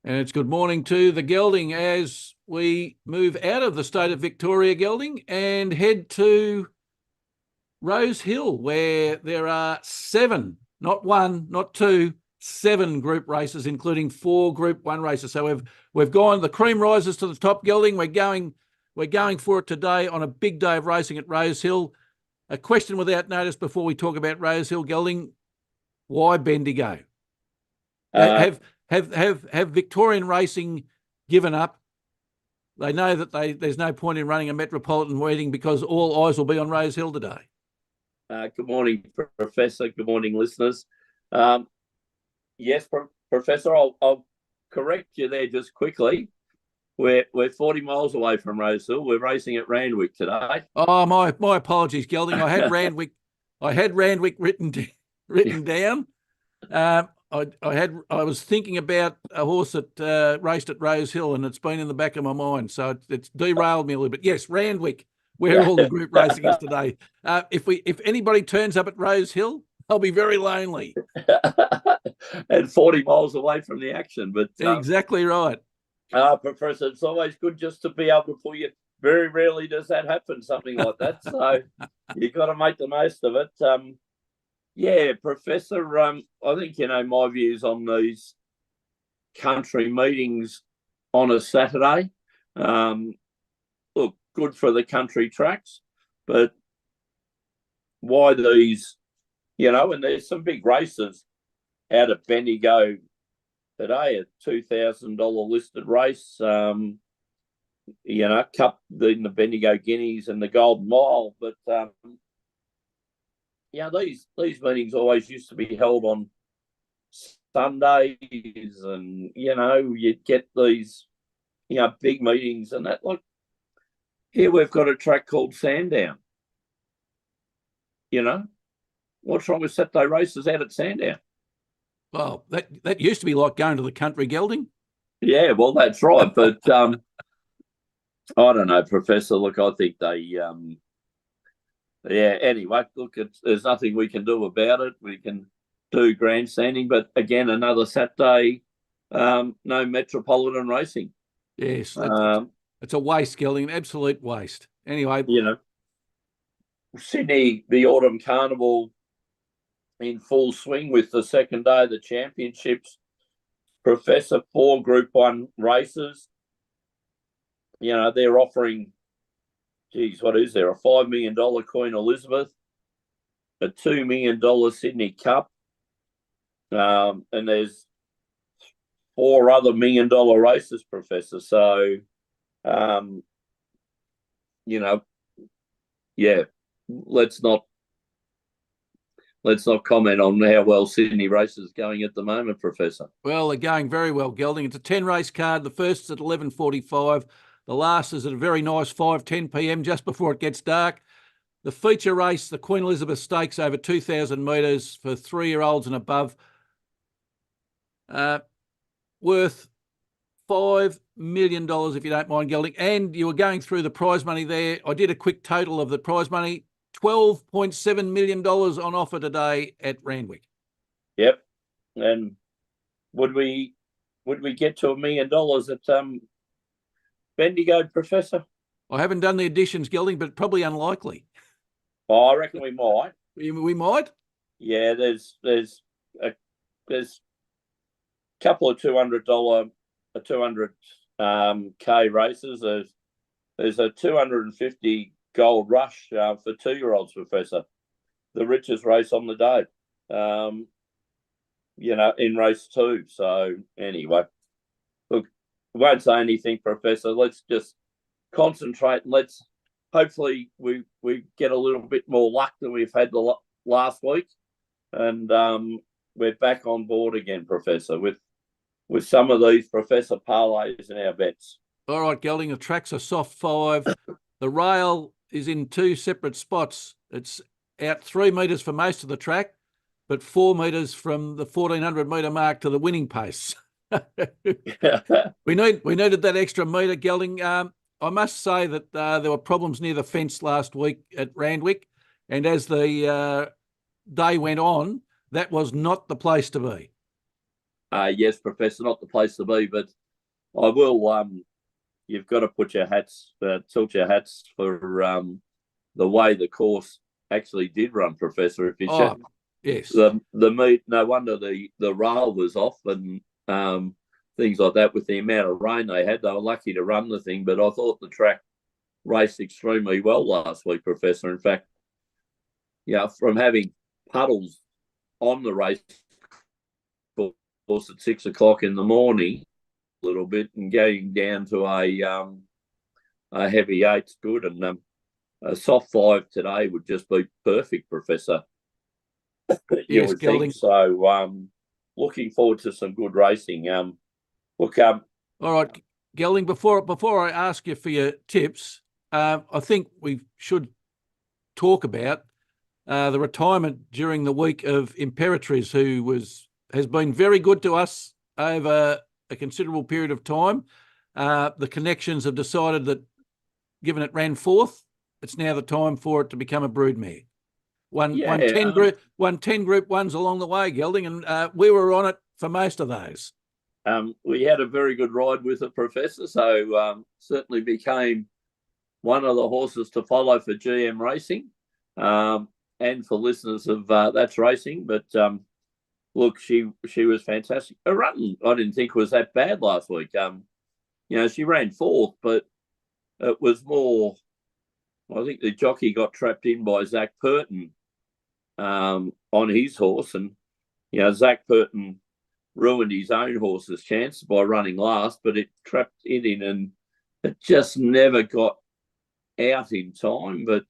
And it's good morning to the Gelding as we move out of the state of Victoria, Gelding, and head to Rose Hill, where there are 7, not 1, not 2, 7 group races, including 4 Group 1 races. So we've gone, the cream rises to the top, Gelding. We're going for it today on a big day of racing at Rose Hill. A question without notice before we talk about Rose Hill, Gelding. Why Bendigo? Have Victorian racing given up? They know that there's no point in running a metropolitan meeting because all eyes will be on Rose Hill today. Good morning, Professor. Good morning, listeners. Yes, Professor, I'll correct you there just quickly. We're 40 miles away from Rose Hill. We're racing at Randwick today. Oh, my apologies, Gelding. I had Randwick written down. I was thinking about a horse that raced at Rose Hill, and it's been in the back of my mind, so it's derailed me a little bit. Yes, Randwick, where all the group racing is today. If anybody turns up at Rose Hill, I'll be very lonely. And 40 miles away from the action, but exactly right. Professor, it's always good just to be able to pull you. Very rarely does that happen, something like that. So you've got to make the most of it. Yeah, Professor, I think, my views on these country meetings on a Saturday. Look, good for the country tracks, but why these, and there's some big races out at Bendigo today, a $2,000 listed race, Cup in the Bendigo Guineas and the Golden Mile, but these meetings always used to be held on Sundays, and you'd get these big meetings and that. Like here, we've got a track called Sandown. What's wrong with Saturday races out at Sandown? Well, that used to be like going to the country, Gelding. Yeah, well, that's right, but I don't know, Professor. Look, I think they. Anyway, look, there's nothing we can do about it. We can do grandstanding, but again, another Saturday, no metropolitan racing. Yes, it's a waste, Gelding, an absolute waste. Anyway, Sydney, the Autumn Carnival in full swing with the second day of the championships. Professor, 4 Group 1 races. They're offering, what is there? A $5 million Queen Elizabeth, a $2 million Sydney Cup, and there's 4 other $1 million races, Professor. So, let's not comment on how well Sydney race is going at the moment, Professor. Well, they're going very well, Gelding. It's a 10-race card. The first is at 11:45. The last is at a very nice 5:10 p.m. just before it gets dark. The feature race, the Queen Elizabeth Stakes over 2,000 metres for 3-year-olds and above, worth $5 million, if you don't mind, Gelding. And you were going through the prize money there. I did a quick total of the prize money. $12.7 million on offer today at Randwick. Yep. And would we get to $1 million at Bendigo, Professor? I haven't done the additions, Gelding, but probably unlikely. Oh, I reckon we might. We might? Yeah, there's a couple of $200 K races. There's a 250 Gold Rush for 2-year-olds, Professor. The richest race on the day, in race 2. So anyway, look, I won't say anything, Professor. Let's just concentrate and let's hopefully we get a little bit more luck than we've had the last week, and we're back on board again, Professor, with some of these Professor parlays in our bets. All right, Gelding, the track's a soft 5. The rail is in 2 separate spots. It's out 3 metres for most of the track, but 4 metres from the 1,400 metre mark to the winning pace. We needed that extra metre, Gelding. I must say that there were problems near the fence last week at Randwick, and as the day went on, that was not the place to be. Yes, Professor, not the place to be, but I will. You've got to put your hats, tilt your hats for the way the course actually did run, Professor. If you check yes, the meet, no wonder the rail was off and things like that with the amount of rain they had. They were lucky to run the thing, but I thought the track raced extremely well last week, Professor. In fact, from having puddles on the race course at 6 o'clock in the morning, a little bit, and going down to a heavy eight's good, and a soft 5 today would just be perfect, Professor. You yes, would Gelding. think so. Looking forward to some good racing. Look, all right, Gelding. Before I ask you for your tips, I think we should talk about the retirement during the week of Imperatriz, who has been very good to us over a considerable period of time. The connections have decided that, given it ran fourth, it's now the time for it to become a broodmare. Won 10 Group 1s along the way, Gelding, and we were on it for most of those. We had a very good ride with it, Professor, so certainly became one of the horses to follow for GM Racing and for listeners of That's Racing. But look, she was fantastic. Her run, I didn't think was that bad last week. She ran fourth, but it was more, I think the jockey got trapped in by Zach Purton on his horse. And, Zach Purton ruined his own horse's chance by running last, but it trapped it in and it just never got out in time. But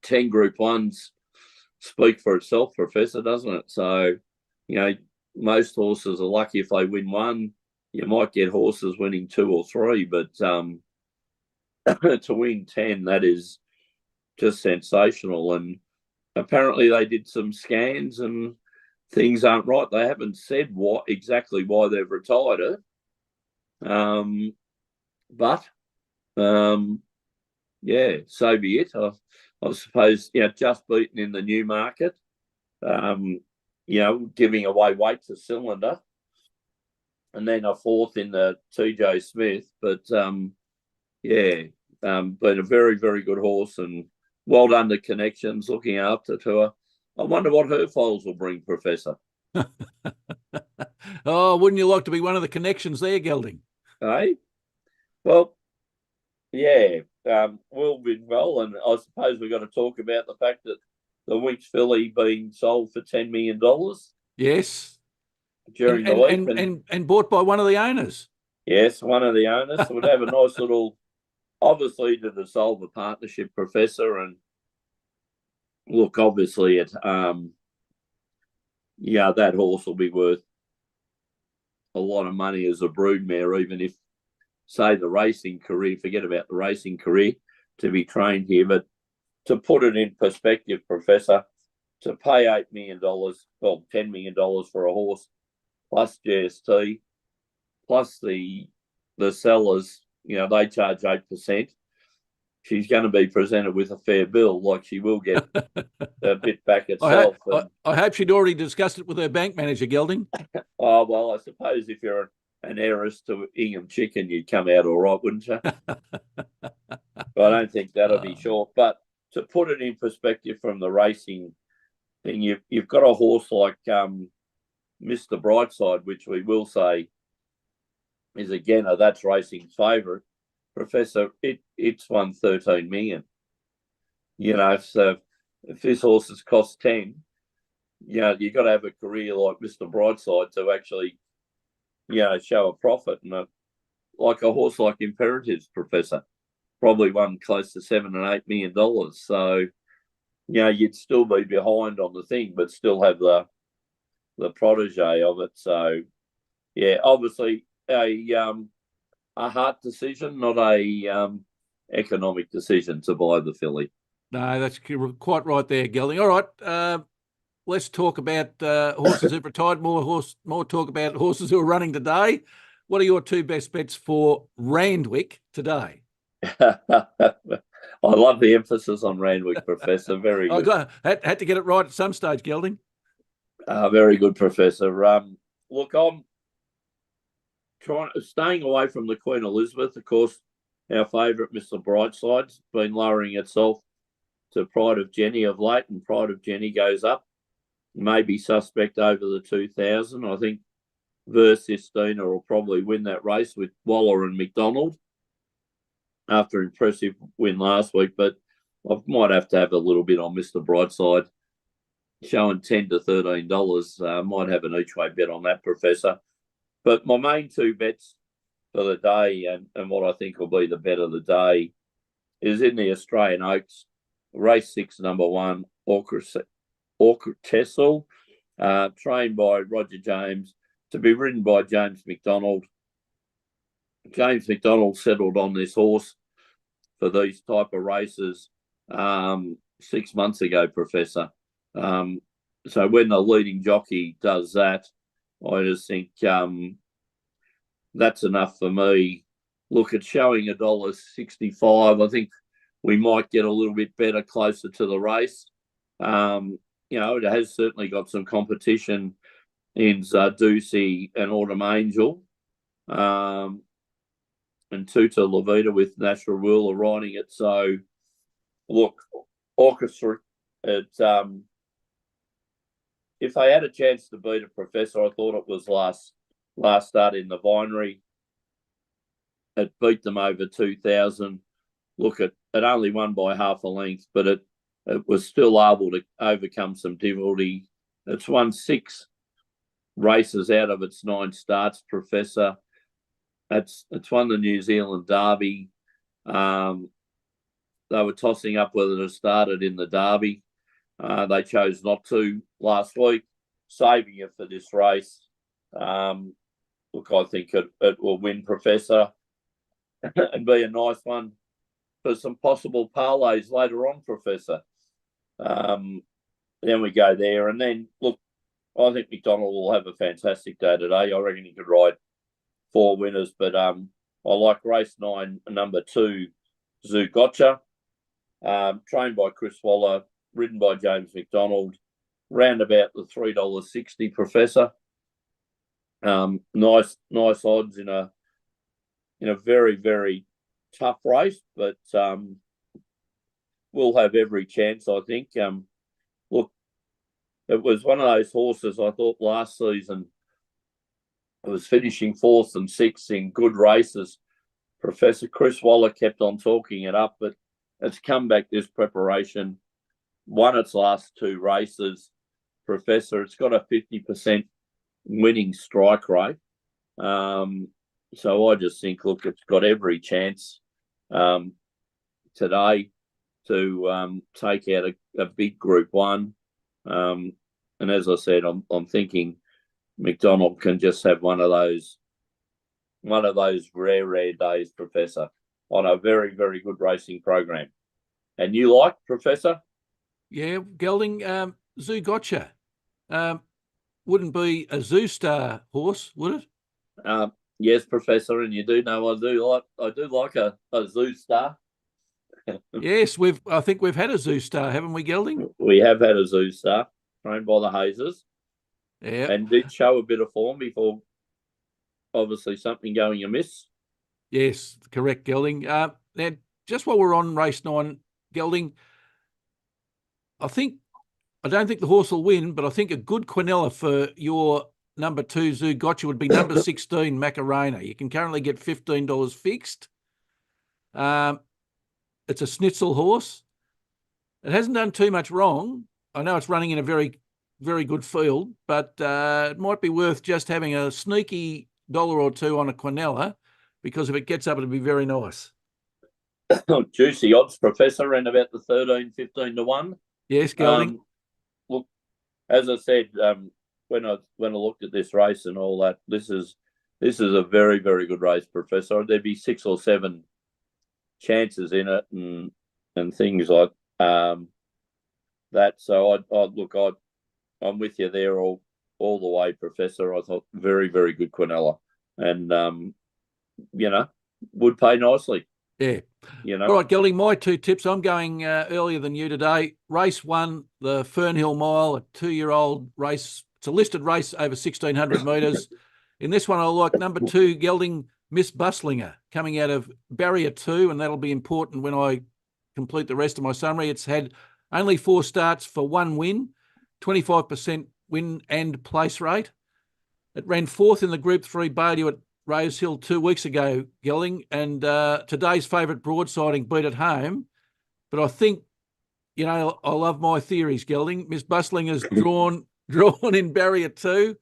10 Group 1s speak for itself, Professor, doesn't it? So, most horses are lucky if they win one. You might get horses winning 2 or 3, but to win 10, that is just sensational. And apparently they did some scans and things aren't right. They haven't said exactly why they've retired it. But so be it. I suppose, just beaten in the new market, giving away weights a cylinder, and then a fourth in the TJ Smith. But, been a very, very good horse and well done to Connections looking after to her. I wonder what her foals will bring, Professor. Oh, wouldn't you like to be one of the Connections there, Gelding? Hey? Well, yeah, we'll be well, and I suppose we've got to talk about the fact that the Winx filly being sold for $10 million. Yes. During the week. And bought by one of the owners. Yes, one of the owners. Would have a nice little, obviously, to dissolve a partnership, Professor, and look, obviously, that horse will be worth a lot of money as a broodmare, even if, say, the racing career, forget about the racing career, to be trained here. But to put it in perspective, Professor, to pay $8 million, well, $10 million for a horse, plus GST, plus the sellers, they charge 8%. She's going to be presented with a fair bill, like she will get a bit back itself. I hope she'd already discussed it with her bank manager, Gelding. Oh, well, I suppose if you're an heiress to Ingham Chicken, you'd come out all right, wouldn't you? But I don't think that'll be short. But to put it in perspective from the racing thing, you've got a horse like Mr. Brightside, which we will say is, again, a That's Racing's favourite. Professor, it's won 13 million. So if this horse has cost 10, you've got to have a career like Mr. Brightside to actually, show a profit. And like a horse like Imperatriz, Professor, probably won close to $7 and $8 million. So, you'd still be behind on the thing, but still have the protege of it. So, obviously a heart decision, not a economic decision to buy the filly. No, that's quite right there, Gelding. All right, let's talk about horses who've retired. More talk about horses who are running today. What are your 2 best bets for Randwick today? I love the emphasis on Randwick, Professor. Very good. Had to get it right at some stage, Gelding. Very good, Professor. Look, I'm staying away from the Queen Elizabeth. Of course, our favourite, Mr. Brightside's been lowering itself to Pride of Jenny of late, and Pride of Jenny goes up. Maybe suspect over the 2,000. I think Versistina will probably win that race with Waller and McDonald after an impressive win last week, but I might have to have a little bit on Mr. Brightside, showing $10 to $13. Might have an each way bet on that, Professor. But my main two bets for the day, and what I think will be the bet of the day, is in the Australian Oaks, race 6, number 1, Orchestral, trained by Roger James, to be ridden by James McDonald. James McDonald settled on this horse for these type of races 6 months ago, Professor. So when the leading jockey does that, I just think that's enough for me. Look, at showing $1.65. I think we might get a little bit better closer to the race. It has certainly got some competition in Zardusi and Autumn Angel. And Tuta Levita with Natural Ruler riding it. So, look, Orchestra, it's, if they had a chance to beat a, Professor, I thought it was last start in the Vinery. It beat them over 2,000. Look, it only won by half a length, but it was still able to overcome some difficulty. It's won 6 races out of its 9 starts, Professor. It's won the New Zealand Derby. They were tossing up whether to start it in the Derby. They chose not to last week, saving it for this race. Look, I think it will win, Professor, and be a nice one for some possible parlays later on, Professor. Then we go there. And then, look, I think McDonald will have a fantastic day today. I reckon he could ride 4 winners, but I like race 9, number 2, Zoo Gotcha, trained by Chris Waller, ridden by James McDonald, round about the $3.60, Professor. Nice odds in a very, very tough race, but we'll have every chance, I think. Look, it was one of those horses I thought last season it was finishing 4th and 6th in good races. Professor Chris Waller kept on talking it up, but it's come back this preparation, won its last 2 races. Professor, it's got a 50% winning strike rate. So I just think, look, it's got every chance today to take out a big Group 1. And as I said, I'm thinking McDonald can just have one of those rare days, Professor, on a very, very good racing program. And you like, Professor? Yeah, Gelding, Zoo Gotcha. Wouldn't be a Zoo Star horse, would it? Yes, Professor, and you do know I do like a Zoo Star. Yes, I think we've had a Zoo Star, haven't we, Gelding? We have had a Zoo Star, trained by the Hazers. Yeah. And did show a bit of form before, obviously, something going amiss. Yes, correct, Gelding. Now, just while we're on race 9, Gelding, I don't think the horse will win, but I think a good quinella for your number 2 Zoo Gotcha would be number 16 Macarena. You can currently get $15 fixed. It's a schnitzel horse. It hasn't done too much wrong. I know it's running in a very, very good field, but it might be worth just having a sneaky $1 or $2 on a quinella, because if it gets up, it'll be very nice. Juicy odds, Professor, around about the 13, 15 to 1. Yes, Gelding. Look, as I said, when I looked at this race and all that, this is a very, very good race, Professor. There'd be 6 or 7 chances in it and things like that. So I'm with you there all the way, Professor. I thought very, very good quinella, and would pay nicely. Yeah. All right, Gelding, my 2 tips. I'm going earlier than you today. Race 1, the Fernhill Mile, a 2-year-old race It's a listed race over 1,600 metres. In this one, I like number 2, Gelding Miss Buslinger, coming out of barrier 2, and that'll be important when I complete the rest of my summary. It's had only 4 starts for 1 win, 25% win and place rate. It ran 4th in the Group 3 Bendigo at Rosehill 2 weeks ago, Gelding, and today's favourite broadsiding beat at home. But I think, you know, I love my theories, Gelding. Miss Buslinger's drawn in barrier 2,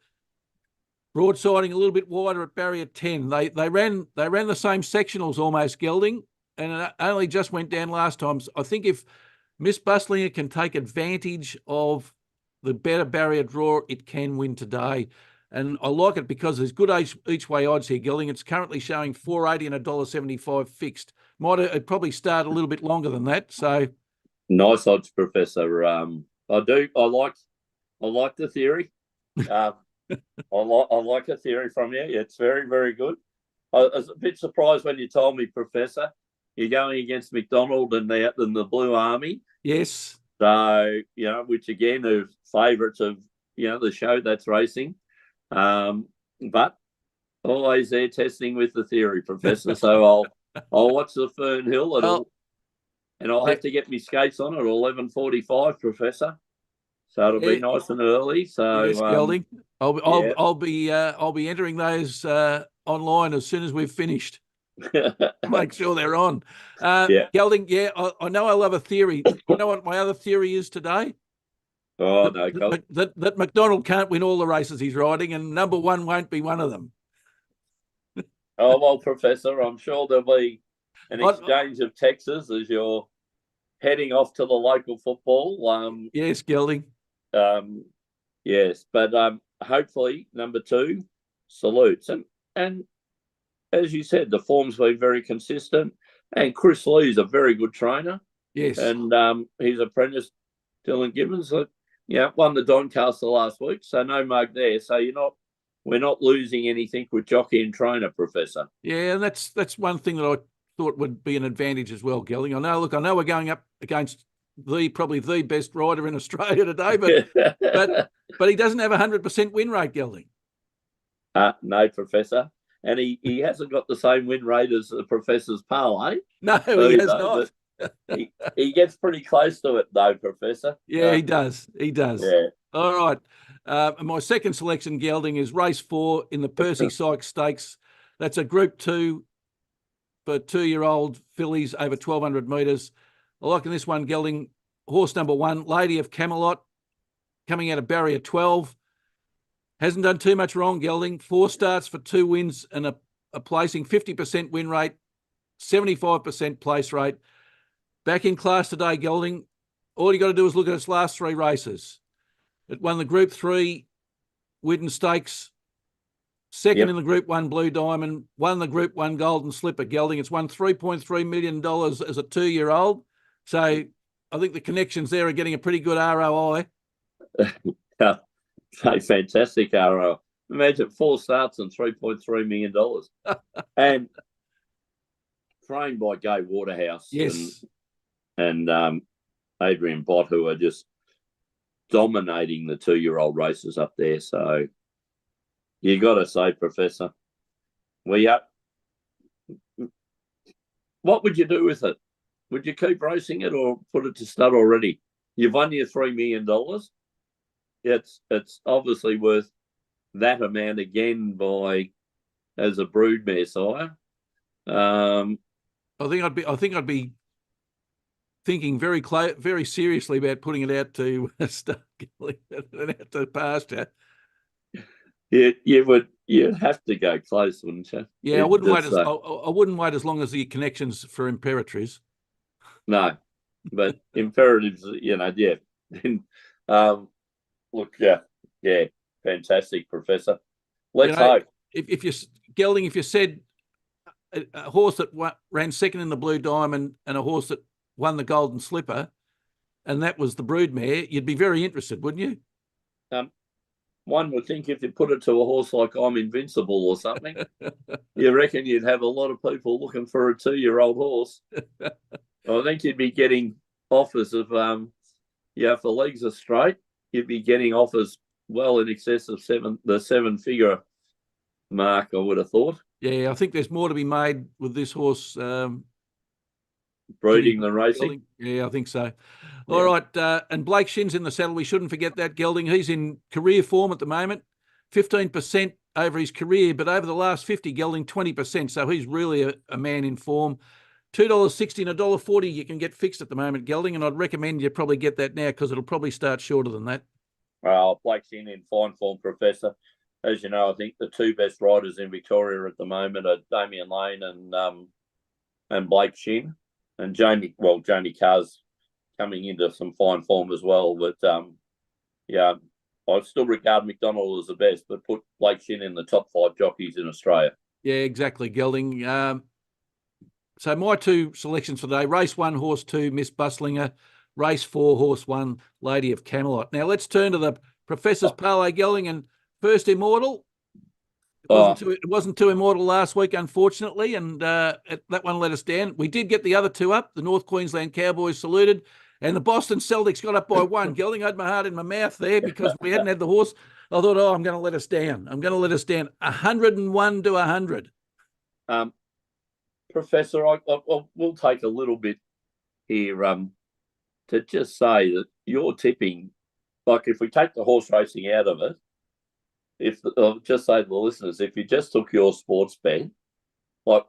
broadsiding a little bit wider at barrier 10. They ran the same sectionals almost, Gelding, and it only just went down last time. So I think if Miss Buslinger can take advantage of the better barrier draw, it can win today. And I like it because there's good each way odds here, Gelding. It's currently showing $4.80 and $1.75 fixed. It probably start a little bit longer than that. So nice odds, Professor. I like the theory. I like a theory from you. It's very, very good. I was a bit surprised when you told me, Professor, you're going against McDonald and the Blue Army. Yes. So, you know, which again are favourites of, you know, the show that's racing. But always there testing with the theory, Professor. So I'll watch the Fernhill and I'll have to get my skates on at 11:45, Professor. So it'll be nice and early. So yes, Gelding. I'll be entering those online as soon as we've finished. Make sure they're on. Gelding, I know I love a theory. You know what my other theory is today? Oh, that McDonald can't win all the races he's riding, and number 1 won't be one of them. Oh, well, Professor, I'm sure there'll be an exchange of texts as you're heading off to the local football. Yes, Gelding. Yes, but hopefully number 2 salutes. And as you said, the form's been very consistent. And Chris Lee's a very good trainer. Yes. And his apprentice, Dylan Gibbons, won the Doncaster last week. So no mug there. So we're not losing anything with jockey and trainer, Professor. Yeah, and that's one thing that I thought would be an advantage as well, Gelding. I know we're going up against probably the best rider in Australia today, but he doesn't have 100% win rate, Gelding. No, Professor. And he hasn't got the same win rate as the Professor's Parlay. No, he has not. He gets pretty close to it, though, Professor. Yeah, he does. He does. Yeah. All right. My second selection, Gelding, is race 4 in the Percy Sykes Stakes. That's a Group 2 for 2-year-old fillies over 1,200 metres. I like in this one, Gelding, horse number 1, Lady of Camelot, coming out of barrier 12. Hasn't done too much wrong, Gelding. 4 starts for 2 wins and a placing, 50% win rate, 75% place rate. Back in class today, Gelding. All you got to do is look at its last 3 races. It won the Group 3 Widden Stakes, second in the Group 1 Blue Diamond, won the Group 1 Golden Slipper, Gelding. It's won $3.3 million as a 2-year-old. So I think the connections there are getting a pretty good ROI. Fantastic ROI. Imagine 4 starts and $3.3 million. And trained by Gay Waterhouse. Yes. And Adrian Bott, who are just dominating the 2-year-old races up there. So you got to say, Professor, what would you do with it? Would you keep racing it or put it to stud already? You've won your $3 million. It's obviously worth that amount again as a broodmare sire. I think I'd be thinking very seriously about putting it out to out to pasture. You'd have to go close, wouldn't you? Yeah, I wouldn't wait as long as the connections for Imperatriz. No, but Imperatives, look, fantastic, Professor. Let's hope. If you said a horse that ran second in the Blue Diamond and a horse that won the Golden Slipper, and that was the broodmare, you'd be very interested, wouldn't you? One would think if you put it to a horse like I'm Invincible or something, you reckon you'd have a lot of people looking for a 2-year-old horse. I think you'd be getting offers of, if the legs are straight, you'd be getting offers well in excess of the seven-figure mark, I would have thought. Yeah, I think there's more to be made with this horse. Breeding the racing. Yeah, I think so. All right. And Blake Shin's in the saddle. We shouldn't forget that, Gelding. He's in career form at the moment, 15% over his career, but over the last 50, Gelding, 20%. So he's really a man in form. $2.60 and $1.40 you can get fixed at the moment, Gelding, and I'd recommend you probably get that now because it'll probably start shorter than that. Well, Blake's in fine form, Professor. As you know, I think the two best riders in Victoria at the moment are Damien Lane and Blake Shin. And Jamie Carr's coming into some fine form as well. But, yeah, I still regard McDonald as the best, but put Blake Shin in the top 5 jockeys in Australia. Yeah, exactly, Gelding. So my two selections for today, race 1, horse 2, Miss Buslinger, race 4, horse 1, Lady of Camelot. Now let's turn to the Professor's Parlay, Gelding, and first Immortal. It wasn't too immortal last week, unfortunately, and that one let us down. We did get the other two up. The North Queensland Cowboys saluted, and the Boston Celtics got up by 1. Gelding, I had my heart in my mouth there because we hadn't had the horse. I thought, I'm going to let us down. 101 to 100. Professor, I will take a little bit here to just say that you're tipping, like if we take the horse racing out of it, I'll just say to the listeners, if you just took your sports bet, like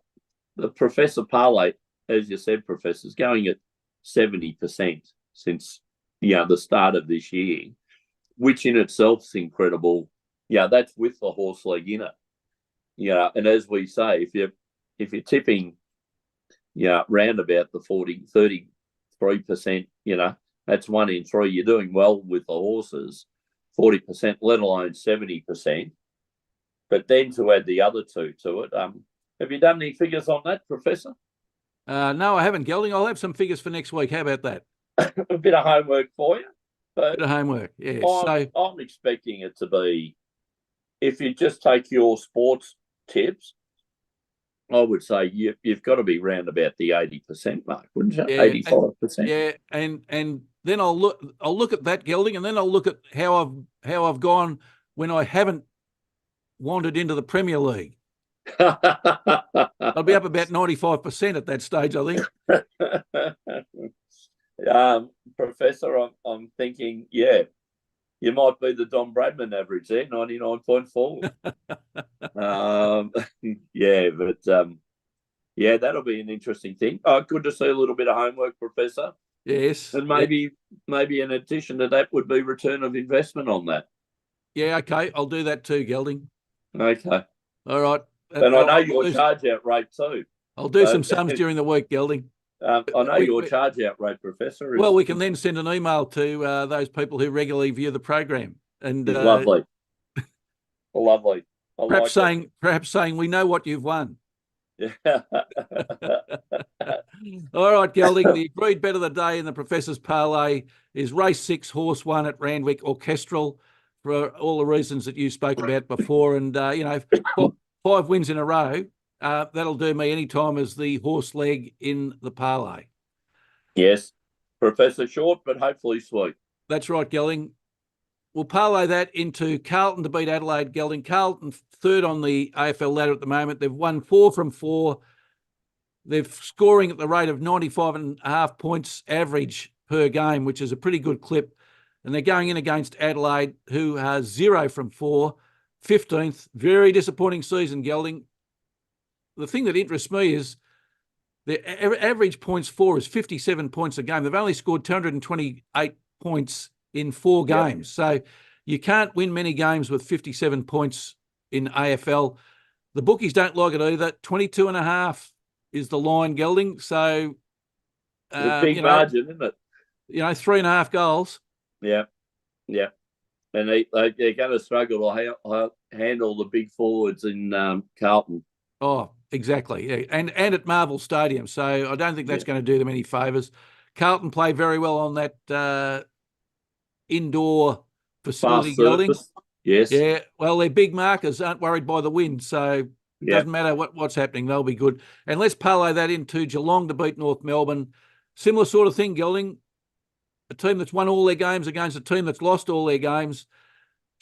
the Professor Parlay, as you said, Professor, is going at 70% since the start of this year, which in itself is incredible. Yeah, that's with the horse leg in it. Yeah, and as we say, if you're tipping, round about the 33%, that's 1 in 3. You're doing well with the horses. 40%, let alone 70%. But then to add the other two to it, have you done any figures on that, Professor? No, I haven't, Gelding. I'll have some figures for next week. How about that? A bit of homework for you. But bit of homework, yeah. I'm expecting it to be, if you just take your sports tips, I would say you've got to be round about the 80% mark, wouldn't you? Yeah, 85%. Yeah, and then I'll look at that, Gelding, and then I'll look at how I've gone when I haven't wandered into the Premier League. I'll be up about 95% at that stage, I think. Professor, I'm thinking, you might be the Don Bradman average there, 99.4. That'll be an interesting thing. Good to see a little bit of homework, Professor. Yes. And maybe in addition to that would be return of investment on that. Yeah, okay. I'll do that too, Gelding. Okay. All right. And I know your charge-out rate too. I'll do some sums during the week, Gelding. I know your charge-out rate, Professor. Well, we can then send an email to those people who regularly view the program. And lovely. Lovely. Perhaps saying we know what you've won. Yeah. All right, Gelding. The agreed bet of the day in the Professor's Parlay is race 6, horse 1 at Randwick Orchestral for all the reasons that you spoke about before. And, 5 wins in a row, that'll do me any time as the horse leg in the parlay. Yes. Professor short, but hopefully sweet. That's right, Gelding. We'll parlay that into Carlton to beat Adelaide, Gelding. Carlton 3rd on the AFL ladder at the moment. They've won 4 from 4. They're scoring at the rate of 95.5 points average per game, which is a pretty good clip. And they're going in against Adelaide, who has 0 from 4, 15th. Very disappointing season, Gelding. The thing that interests me is their average points for is 57 points a game. They've only scored 228 points in 4 games. So you can't win many games with 57 points in AFL. The bookies don't like it either. 22.5 is the line, Gelding. So a big margin, isn't it? 3.5 goals. Yeah. And they're going to struggle to handle the big forwards in Carlton. Oh, exactly. Yeah. And at Marvel Stadium. So I don't think that's going to do them any favours. Carlton play very well on that indoor facility, Gelding. Yes. Yeah. Well, their big markers aren't worried by the wind, so it doesn't matter what's happening. They'll be good. And let's parlay that into Geelong to beat North Melbourne. Similar sort of thing, Gelding. A team that's won all their games against a team that's lost all their games.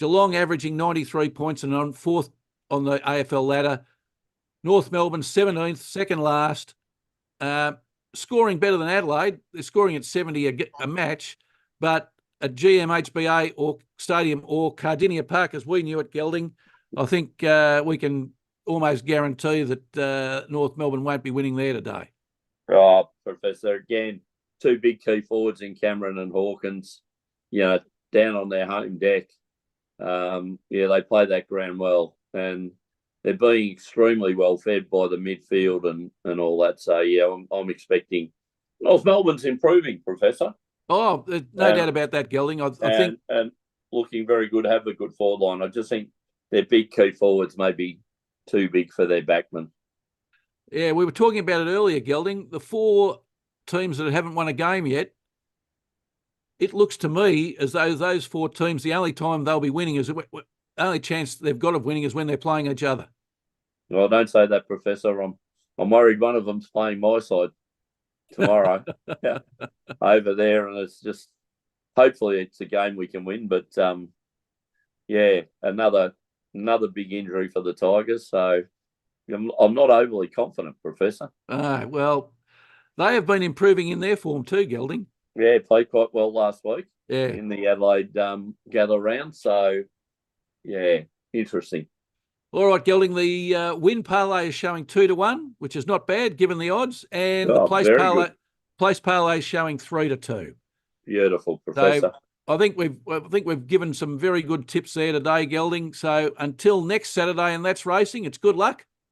Geelong averaging 93 points and on fourth on the AFL ladder. North Melbourne 17th, second last. Scoring better than Adelaide. They're scoring at 70 a match, but at GMHBA or Stadium or Cardinia Park, as we knew at Gelding, I think we can almost guarantee that North Melbourne won't be winning there today. Oh, Professor, again, two big key forwards in Cameron and Hawkins, down on their home deck. They play that ground well, and they're being extremely well fed by the midfield and all that. So, I'm expecting North Melbourne's improving, Professor. Oh, there's no doubt about that, Gelding. I think and looking very good, have a good forward line. I just think their big key forwards may be too big for their backmen. Yeah, we were talking about it earlier, Gelding. The four teams that haven't won a game yet, it looks to me as though those four teams, the only time they'll be winning is only chance they've got of winning is when they're playing each other. Well, don't say that, Professor. I'm worried one of them's playing my side tomorrow over there, and it's just hopefully it's a game we can win. But another big injury for the Tigers. So I'm not overly confident, Professor. Well, they have been improving in their form too, Gelding. Yeah, played quite well last week. Yeah. In the Adelaide gather round. So interesting. All right, Gelding, the win parlay is showing 2-1, which is not bad given the odds, and the place parlay is showing 3-2. Beautiful, Professor. So I think we've given some very good tips there today, Gelding. So until next Saturday, and that's racing. It's good luck.